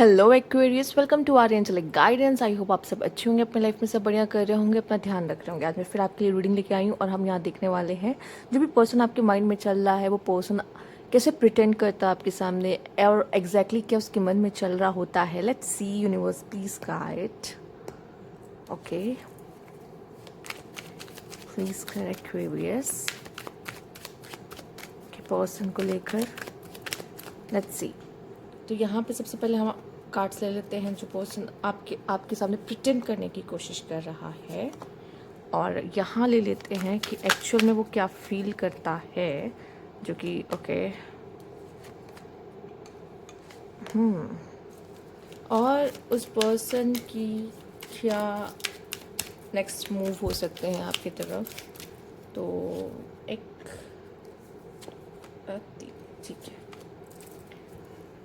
Hello Aquarius, welcome to our angelic guidance. I hope आप सब अच्छे होंगे, अपने लाइफ में सब बढ़िया कर रहे होंगे, अपना ध्यान रख रहे होंगे। आज मैं फिर आपके लिए रीडिंग लेके आई हूँ और हम यहाँ देखने वाले हैं जो भी पर्सन आपके माइंड में चल रहा है वो पर्सन कैसे प्रिटेंड करता है आपके सामने और एग्जैक्टली क्या उसके मन में चल रहा होता है। Let's see universe please guide. Okay, please कर एक्वेरियस के पर्सन को लेकर। Let's see. तो यहाँ पे सबसे पहले हम कार्ड्स ले लेते हैं जो पर्सन आपके सामने प्रिटेंड करने की कोशिश कर रहा है, और यहाँ ले लेते हैं कि एक्चुअल में वो क्या फील करता है। जो कि ओके और उस पर्सन की क्या नेक्स्ट मूव हो सकते हैं आपकी तरफ। तो एक ठीक है,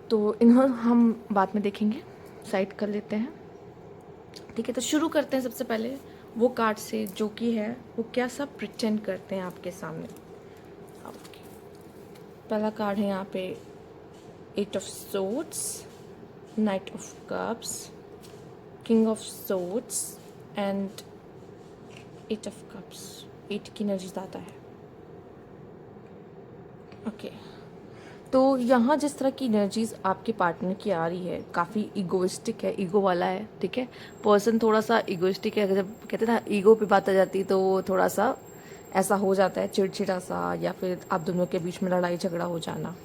तो इन्हों हम बाद में देखेंगे, साइड कर लेते हैं। ठीक है, तो शुरू करते हैं सबसे पहले वो कार्ड से जो कि है वो क्या सब प्रिटेंड करते हैं आपके सामने। ओके, पहला कार्ड है यहाँ पे 8 of swords, night of cups, king of swords and 8 of cups. 8 की एनर्जी आता है। ओके, तो यहाँ जिस तरह की एनर्जीज आपके पार्टनर की आ रही है काफ़ी ईगोइस्टिक है, ईगो वाला है। ठीक है, पर्सन थोड़ा सा ईगोइस्टिक है। जब कहते हैं ना ईगो पे बात आ जाती है तो वो थोड़ा सा ऐसा हो जाता है, चिड़चिड़ा सा, या फिर आप दोनों के बीच में लड़ाई झगड़ा हो जाना।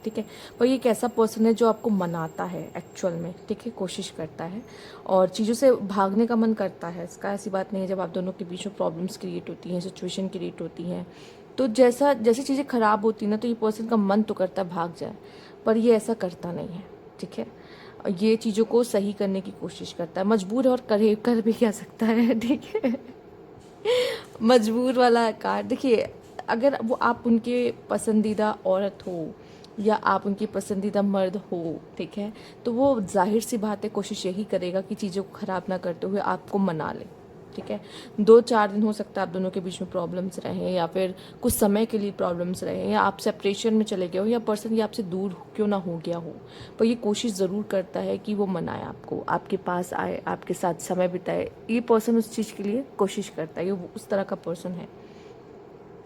ठीक है, पर ये एक ऐसा पर्सन है जो आपको मनाता है एक्चुअल में। ठीक है, कोशिश करता है और चीज़ों से भागने का मन करता है। इसका ऐसी बात नहीं है, जब आप दोनों के बीच में प्रॉब्लम्स क्रिएट होती हैं, सिचुएशन क्रिएट होती हैं, तो जैसी चीज़ें ख़राब होती हैं ना, तो ये पर्सन का मन तो करता है भाग जाए, पर ये ऐसा करता नहीं है। ठीक है, ये चीज़ों को सही करने की कोशिश करता है, मजबूर है और कर भी क्या सकता है। ठीक है, मजबूर वाला कार्ड देखिए। अगर वो आप उनके पसंदीदा औरत हो या आप उनकी पसंदीदा मर्द हो, ठीक है, तो वो जाहिर सी बात है कोशिश यही करेगा कि चीज़ों को ख़राब ना करते हुए आपको मना ले। ठीक है, 2-4 दिन हो सकता है आप दोनों के बीच में प्रॉब्लम्स रहें, या फिर कुछ समय के लिए प्रॉब्लम्स रहें, या आप सेपरेशन में चले गए हो, या पर्सन ये आपसे दूर क्यों ना हो गया हो, पर ये कोशिश ज़रूर करता है कि वो मनाए आपको, आपके पास आए, आपके साथ समय बिताए। ये पर्सन उस चीज़ के लिए कोशिश करता है, ये उस तरह का पर्सन है।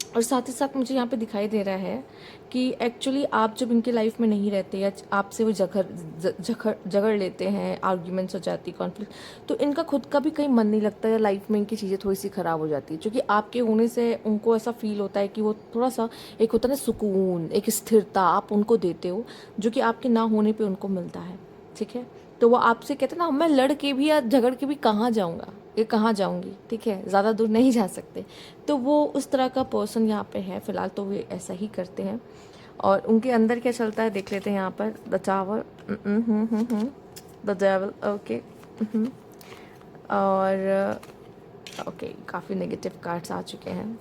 और साथ ही साथ मुझे यहाँ पे दिखाई दे रहा है कि एक्चुअली आप जब इनके लाइफ में नहीं रहते या आपसे वो झगड़ लेते हैं, आर्ग्यूमेंट्स हो जाती, कॉन्फ्लिक्ट, तो इनका खुद का भी कहीं मन नहीं लगता, या लाइफ में इनकी चीज़ें थोड़ी सी ख़राब हो जाती है, क्योंकि आपके होने से उनको ऐसा फील होता है कि वो थोड़ा सा एक होता है ना सुकून, एक स्थिरता आप उनको देते हो जो कि आपके ना होने पर उनको मिलता है। ठीक है, तो वो आपसे कहते हैं ना, मैं लड़ के भी या झगड़ के भी कहाँ जाऊँगा, ये कहाँ जाऊँगी। ठीक है, ज़्यादा दूर नहीं जा सकते। तो वो उस तरह का पर्सन यहाँ पे है फ़िलहाल, तो वे ऐसा ही करते हैं। और उनके अंदर क्या चलता है देख लेते हैं यहाँ पर। The tower, the devil, okay, और ओके, काफ़ी नेगेटिव कार्ड्स आ चुके हैं।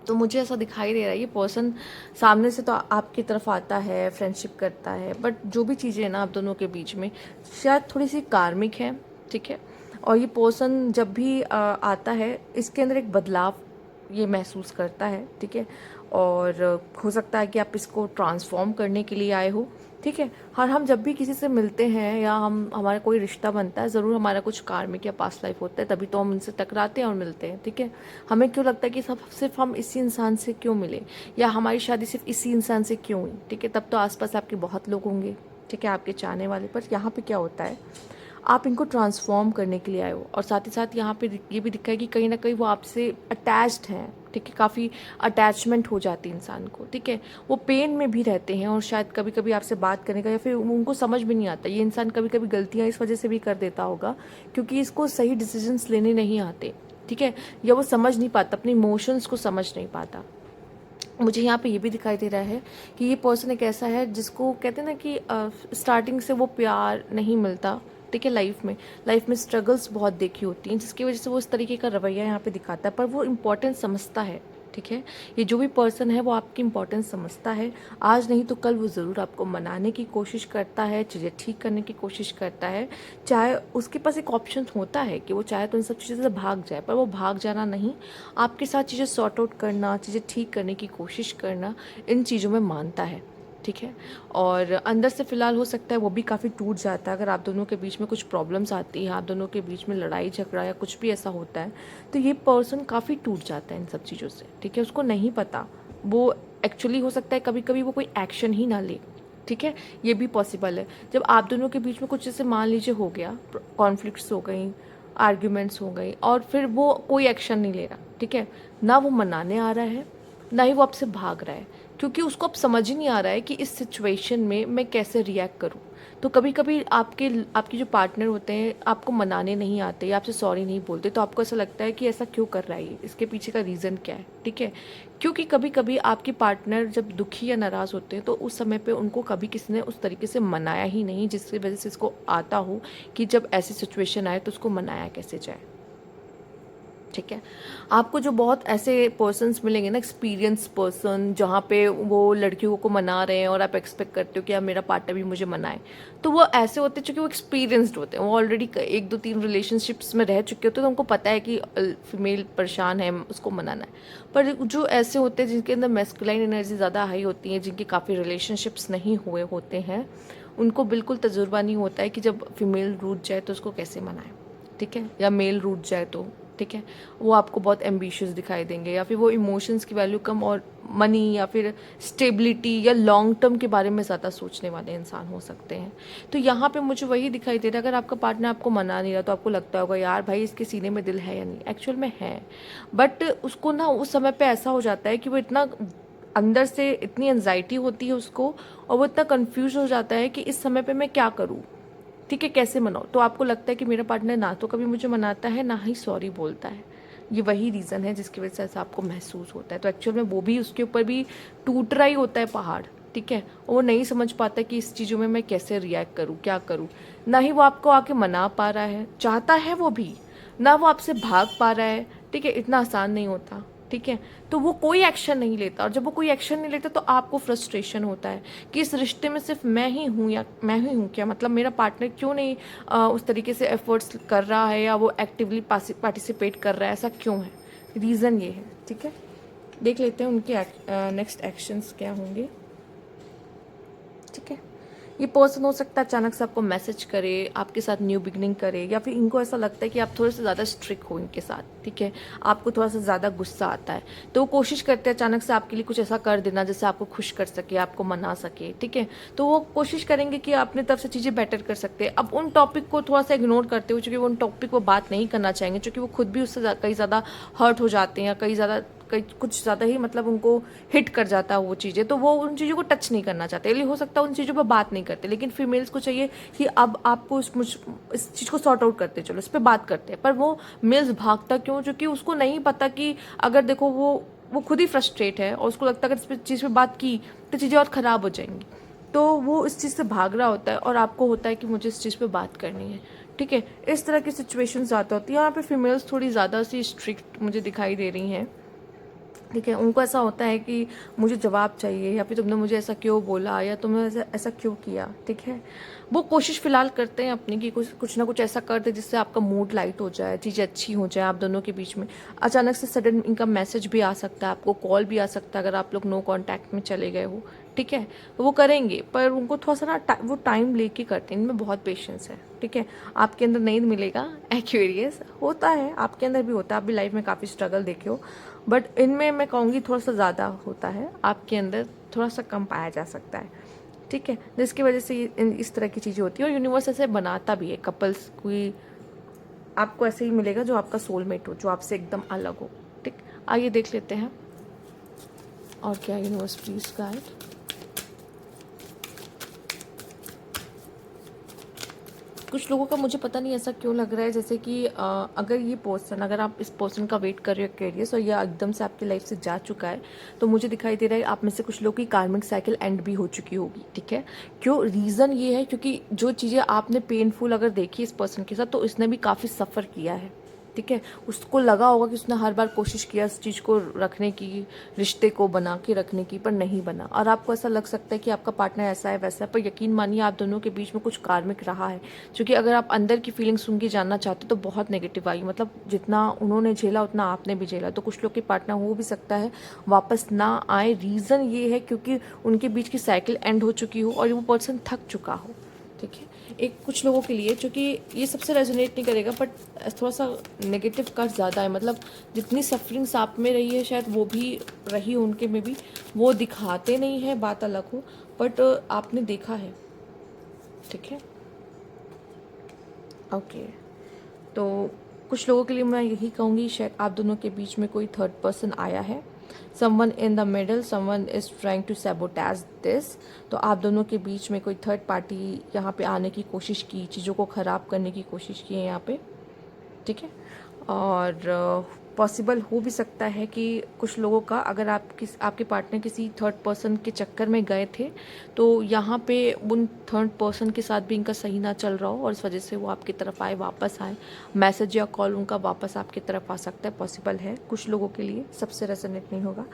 तो मुझे ऐसा दिखाई दे रहा है ये पर्सन सामने से तो आपकी तरफ आता है, फ्रेंडशिप करता है, बट जो भी चीज़ें हैं ना आप दोनों के बीच में शायद थोड़ी सी कार्मिक है। ठीक है, और ये पर्सन जब भी आता है इसके अंदर एक बदलाव ये महसूस करता है। ठीक है, और हो सकता है कि आप इसको ट्रांसफॉर्म करने के लिए आए हो। ठीक है, और हम जब भी किसी से मिलते हैं या हमारा कोई रिश्ता बनता है, ज़रूर हमारा कुछ कार्मिक या पास्ट लाइफ होता है, तभी तो हम उनसे टकराते हैं और मिलते हैं। ठीक है, हमें क्यों लगता है कि सब सिर्फ हम इसी इंसान से क्यों मिले, या हमारी शादी सिर्फ इसी इंसान से क्यों हुई। ठीक है, तब तो आसपास आपके बहुत लोग होंगे, ठीक है, आपके चाहने वाले, पर यहाँ पे क्या होता है आप इनको ट्रांसफॉर्म करने के लिए आए हो। और साथ ही साथ यहाँ पे ये भी दिखा है कि कहीं ना कहीं वो आपसे अटैच्ड हैं। ठीक है, काफ़ी अटैचमेंट हो जाती है इंसान को। ठीक है, वो पेन में भी रहते हैं और शायद कभी कभी आपसे बात करने का, या फिर उनको समझ भी नहीं आता। ये इंसान कभी कभी गलतियाँ इस वजह से भी कर देता होगा क्योंकि इसको सही डिसीजंस लेने नहीं आते। ठीक है, या वो समझ नहीं पाता, अपने इमोशंस को समझ नहीं पाता। मुझे यहाँ पे ये भी दिखाई दे रहा है कि ये पर्सन एक ऐसा है जिसको कहते हैं ना कि स्टार्टिंग से वो प्यार नहीं मिलता। ठीक है, लाइफ में स्ट्रगल्स बहुत देखी होती हैं जिसकी वजह से वो इस तरीके का रवैया यहाँ पे दिखाता है, पर वो इम्पोर्टेंस समझता है। ठीक है, ये जो भी पर्सन है वो आपकी इम्पोर्टेंस समझता है। आज नहीं तो कल वो ज़रूर आपको मनाने की कोशिश करता है, चीज़ें ठीक करने की कोशिश करता है। चाहे उसके पास एक ऑप्शन होता है कि वो चाहे तो इन सब चीज़ों से भाग जाए, पर वो भाग जाना नहीं, आपके साथ चीज़ें सॉर्ट आउट करना, चीज़ें ठीक करने की कोशिश करना, इन चीज़ों में मानता है। ठीक है। और अंदर से फ़िलहाल हो सकता है वो भी काफ़ी टूट जाता है। अगर आप दोनों के बीच में कुछ प्रॉब्लम्स आती हैं, आप दोनों के बीच में लड़ाई झगड़ा या कुछ भी ऐसा होता है, तो ये पर्सन काफ़ी टूट जाता है इन सब चीज़ों से, ठीक है। उसको नहीं पता, वो एक्चुअली हो सकता है कभी कभी वो कोई एक्शन ही ना ले, ठीक है। ये भी पॉसिबल है। जब आप दोनों के बीच में कुछ जैसे मान लीजिए हो गया, कॉन्फ्लिक्ट्स हो गई, आर्ग्यूमेंट्स हो गई, और फिर वो कोई एक्शन नहीं ले रहा, ठीक है, ना वो मनाने आ रहा है, ना ही वो आपसे भाग रहा है, क्योंकि उसको अब समझ ही नहीं आ रहा है कि इस सिचुएशन में मैं कैसे रिएक्ट करूं। तो कभी कभी आपके जो पार्टनर होते हैं आपको मनाने नहीं आते या आपसे सॉरी नहीं बोलते, तो आपको ऐसा लगता है कि ऐसा क्यों कर रहा है ये, इसके पीछे का रीज़न क्या है, ठीक है। क्योंकि कभी कभी आपके पार्टनर जब दुखी या नाराज़ होते हैं तो उस समय पे उनको कभी किसी ने उस तरीके से मनाया ही नहीं जिसकी वजह से इसको आता हो कि जब ऐसी सिचुएशन आए तो उसको मनाया कैसे जाए, ठीक है। आपको जो बहुत ऐसे पर्सन्स मिलेंगे ना, एक्सपीरियंस पर्सन, जहाँ पे वो लड़कियों को मना रहे हैं और आप एक्सपेक्ट करते हो कि यार मेरा पार्टनर भी मुझे मनाए, तो वो ऐसे होते हैं क्योंकि वो एक्सपीरियंसड होते हैं, वो ऑलरेडी 1 2 3 रिलेशनशिप्स में रह चुके होते हैं, तो उनको पता है कि फीमेल परेशान है, उसको मनाना है। पर जो ऐसे होते हैं जिनके अंदर मैस्कुलाइन एनर्जी ज़्यादा हाई होती है, जिनके काफ़ी रिलेशनशिप्स नहीं हुए होते हैं, उनको बिल्कुल तजुर्बा नहीं होता है कि जब फीमेल रूठ जाए तो उसको कैसे मनाएं, ठीक है, या मेल रूठ जाए तो, ठीक है। वो आपको बहुत एम्बिशियस दिखाई देंगे, या फिर वो इमोशंस की वैल्यू कम और मनी या फिर स्टेबिलिटी या लॉन्ग टर्म के बारे में ज़्यादा सोचने वाले इंसान हो सकते हैं। तो यहाँ पे मुझे वही दिखाई दे रहा है, अगर आपका पार्टनर आपको मना नहीं रहा तो आपको लगता होगा यार भाई इसके सीने में दिल है या नहीं, एक्चुअल में है, बट उसको ना उस समय पे ऐसा हो जाता है कि वो इतना अंदर से इतनी एंजाइटी होती है उसको, और वो इतना कंफ्यूज हो जाता है कि इस समय पे मैं क्या करूँ, ठीक है, कैसे मनाओ। तो आपको लगता है कि मेरा पार्टनर ना तो कभी मुझे मनाता है, ना ही सॉरी बोलता है। ये वही रीज़न है जिसकी वजह से ऐसा आपको महसूस होता है। तो एक्चुअल में वो भी, उसके ऊपर भी टूट रहा ही होता है पहाड़, ठीक है, और वो नहीं समझ पाता कि इस चीज़ों में मैं कैसे रिएक्ट करूँ, क्या करूँ। ना ही वो आपको आके मना पा रहा है, चाहता है वो भी, ना वो आपसे भाग पा रहा है, ठीक है, इतना आसान नहीं होता, ठीक है। तो वो कोई एक्शन नहीं लेता, और जब वो कोई एक्शन नहीं लेता तो आपको फ्रस्ट्रेशन होता है कि इस रिश्ते में सिर्फ मैं ही हूँ, या मैं ही हूँ क्या, मतलब मेरा पार्टनर क्यों नहीं उस तरीके से एफर्ट्स कर रहा है, या वो एक्टिवली पार्टिसिपेट कर रहा है, ऐसा क्यों है, रीज़न ये है, ठीक है। देख लेते हैं उनके नेक्स्ट एक्शंस क्या होंगे, ठीक है। ये पर्सन हो सकता है अचानक से आपको मैसेज करे, आपके साथ न्यू बिगनिंग करे, या फिर इनको ऐसा लगता है कि आप थोड़े से ज़्यादा स्ट्रिक्ट हो इनके साथ, ठीक है, आपको थोड़ा सा ज़्यादा गुस्सा आता है, तो वो कोशिश करते हैं अचानक से आपके लिए कुछ ऐसा कर देना जिससे आपको खुश कर सके, आपको मना सके, ठीक है। तो वो कोशिश करेंगे कि अपनी तरफ से चीज़ें बेटर कर सकते हैं। अब उन टॉपिक को थोड़ा सा इग्नोर करते हुए, चूँकि वो उन टॉपिक को बात नहीं करना चाहेंगे, चूँकि वो खुद भी उससे कई ज़्यादा हर्ट हो जाते हैं, या कई कुछ ज़्यादा ही मतलब उनको हिट कर जाता है वो चीज़ें, तो वो उन चीज़ों को टच नहीं करना चाहते, इसलिए हो सकता है उन चीज़ों पर बात नहीं करते। लेकिन फीमेल्स को चाहिए कि अब आपको इस चीज़ को सॉर्ट आउट करते चलो, इस पर बात करते हैं, पर वो मेल्स भागता क्यों, क्योंकि उसको नहीं पता कि अगर देखो वो खुद ही फ्रस्ट्रेट है, और उसको लगता है अगर इस चीज़ पर बात की तो चीज़ें और ख़राब हो जाएंगी, तो वो इस चीज़ से भाग रहा होता है, और आपको होता है कि मुझे इस चीज़ पे बात करनी है, ठीक है। इस तरह की सिचुएशन ज़्यादा होती है। यहाँ पे फीमेल्स थोड़ी ज़्यादा सी स्ट्रिक्ट मुझे दिखाई दे रही हैं, ठीक है। उनको ऐसा होता है कि मुझे जवाब चाहिए, या फिर तुमने मुझे ऐसा क्यों बोला, या तुमने ऐसा क्यों किया, ठीक है। वो कोशिश फिलहाल करते हैं अपनी कि कुछ ना कुछ ऐसा कर दे जिससे आपका मूड लाइट हो जाए, चीज़ें अच्छी हो जाए आप दोनों के बीच में। अचानक से सडन इनका मैसेज भी आ सकता है, आपको कॉल भी आ सकता है अगर आप लोग नो कॉन्टैक्ट में चले गए हो, ठीक है। वो करेंगे, पर उनको थोड़ा सा ना वो टाइम लेके करते हैं, इनमें बहुत पेशेंस है, ठीक है। आपके अंदर नहीं मिलेगा, एक्वेरियस होता है, आपके अंदर भी होता है, आप भी लाइफ में काफ़ी स्ट्रगल देखे हो, बट इनमें मैं कहूँगी थोड़ा सा ज़्यादा होता है, आपके अंदर थोड़ा सा कम पाया जा सकता है, ठीक है। जिसकी वजह से इस तरह की चीज़ें होती है, और यूनिवर्स ऐसे बनाता भी है कपल्स कोई आपको ऐसे ही मिलेगा जो आपका सोलमेट हो, जो आपसे एकदम अलग हो, ठीक। आइए देख लेते हैं और क्या यूनिवर्स प्लीज गाइड। कुछ लोगों का मुझे पता नहीं ऐसा क्यों लग रहा है जैसे कि अगर ये पर्सन, अगर आप इस पर्सन का वेट कर रहे हो क्यूरियस, और ये एकदम से आपकी लाइफ से जा चुका है, तो मुझे दिखाई दे रहा है आप में से कुछ लोग की कार्मिक साइकिल एंड भी हो चुकी होगी, ठीक है। क्यों, रीज़न ये है क्योंकि जो चीज़ें आपने पेनफुल अगर देखी इस पर्सन के साथ, तो इसने भी काफ़ी सफ़र किया है, ठीक है। उसको लगा होगा कि उसने हर बार कोशिश किया इस चीज़ को रखने की, रिश्ते को बना के रखने की, पर नहीं बना। और आपको ऐसा लग सकता है कि आपका पार्टनर ऐसा है वैसा है, पर यकीन मानिए आप दोनों के बीच में कुछ कार्मिक रहा है। क्योंकि अगर आप अंदर की फीलिंग्स उनकी जानना चाहते हो तो बहुत नेगेटिव आई, मतलब जितना उन्होंने झेला उतना आपने भी झेला। तो कुछ लोग के पार्टनर हो भी सकता है वापस ना आए। रीज़न ये है क्योंकि उनके बीच की साइकिल एंड हो चुकी हो और वो पर्सन थक चुका हो, ठीक है। एक कुछ लोगों के लिए, क्योंकि ये सबसे रेजोनेट नहीं करेगा, बट थोड़ा सा नेगेटिव का ज़्यादा है, मतलब जितनी सफरिंग्स आप में रही है शायद वो भी रही उनके में भी। वो दिखाते नहीं है, बात अलग हो, बट आपने देखा है, ठीक है। ओके, तो कुछ लोगों के लिए मैं यही कहूँगी, शायद आप दोनों के बीच में कोई थर्ड पर्सन आया है। Someone in the middle, someone is trying to sabotage this. तो आप दोनों के बीच में कोई थर्ड पार्टी यहाँ पे आने की कोशिश की, चीज़ों को ख़राब करने की कोशिश की है यहाँ पे, ठीक है। और पॉसिबल हो भी सकता है कि कुछ लोगों का, अगर आपके पार्टनर किसी थर्ड पर्सन के चक्कर में गए थे तो यहाँ पे उन थर्ड पर्सन के साथ भी इनका सही ना चल रहा हो और इस वजह से वो आपकी तरफ आए, वापस आए। मैसेज या कॉल उनका वापस आपकी तरफ आ सकता है, पॉसिबल है कुछ लोगों के लिए, सबसे रेजोनेट नहीं होगा।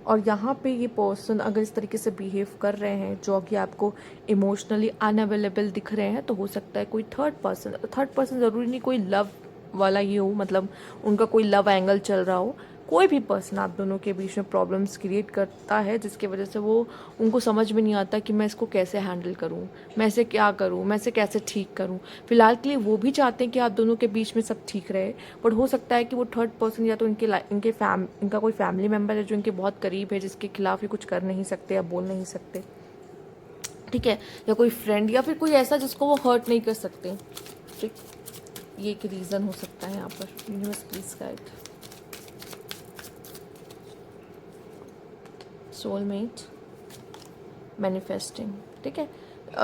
और यहाँ पे ये पर्सन अगर इस तरीके से बिहेव कर रहे हैं जो कि आपको इमोशनली अनअवेलेबल दिख रहे हैं, तो हो सकता है कोई थर्ड पर्सन ज़रूरी नहीं कोई लव वाला ही हो, मतलब उनका कोई लव एंगल चल रहा हो। कोई भी पर्सन आप दोनों के बीच में प्रॉब्लम्स क्रिएट करता है जिसकी वजह से वो उनको समझ में नहीं आता कि मैं इसको कैसे हैंडल करूं, मैं इसे क्या करूं, मैं इसे कैसे ठीक करूं। फिलहाल के लिए वो भी चाहते हैं कि आप दोनों के बीच में सब ठीक रहे, बट हो सकता है कि वो थर्ड पर्सन या तो इनका कोई फैमिली मेम्बर है जो इनके बहुत करीब है, जिसके खिलाफ ये कुछ कर नहीं सकते या बोल नहीं सकते, ठीक है। या कोई फ्रेंड या फिर कोई ऐसा जिसको वो हर्ट नहीं कर सकते, ठीक। ये एक रीज़न हो सकता है यहाँ पर। Universe please guide. Soulmate, manifesting, ठीक है।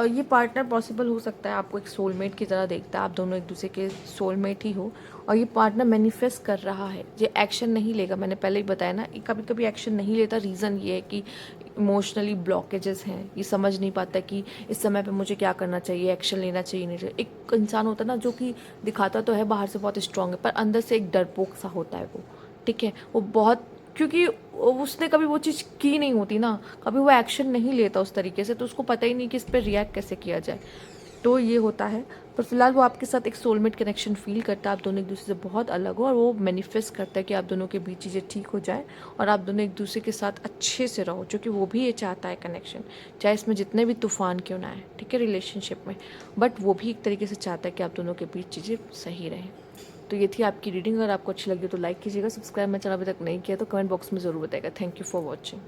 ये पार्टनर पॉसिबल हो सकता है आपको एक सोलमेट की तरह देखता है, आप दोनों एक दूसरे के सोलमेट ही हो। और ये पार्टनर मैनिफेस्ट कर रहा है, ये एक्शन नहीं लेगा, मैंने पहले ही बताया ना, कभी कभी एक्शन नहीं लेता। रीज़न ये है कि इमोशनली ब्लॉकेजेस हैं, ये समझ नहीं पाता कि इस समय पे मुझे क्या करना चाहिए, एक्शन लेना चाहिए नहीं चाहिए। एक इंसान होता है ना जो कि दिखाता तो है बाहर से बहुत स्ट्रांग है, पर अंदर से एक डरपोक सा होता है वो, ठीक है। वो बहुत, क्योंकि उसने कभी वो चीज़ की नहीं होती ना, कभी वो एक्शन नहीं लेता उस तरीके से, तो उसको पता ही नहीं कि इस पर रिएक्ट कैसे किया जाए। तो ये होता है। पर फिलहाल वो आपके साथ एक सोलमेट कनेक्शन फील करता है, आप दोनों एक दूसरे से बहुत अलग हो, और वो मैनिफेस्ट करता है कि आप दोनों के बीच चीज़ें ठीक हो जाए और आप दोनों एक दूसरे के साथ अच्छे से रहो, जो कि वो भी ये चाहता है कनेक्शन, चाहे इसमें जितने भी तूफान क्यों ना आए, ठीक है, रिलेशनशिप में। बट वो भी एक तरीके से चाहता है कि आप दोनों के बीच चीज़ें सही रहें। तो ये थी आपकी रीडिंग। अगर आपको अच्छी लगी तो लाइक कीजिएगा, सब्सक्राइब मेरा चैनल अभी तक नहीं किया तो कमेंट बॉक्स में ज़रूर बताइएगा। Thank you for watching.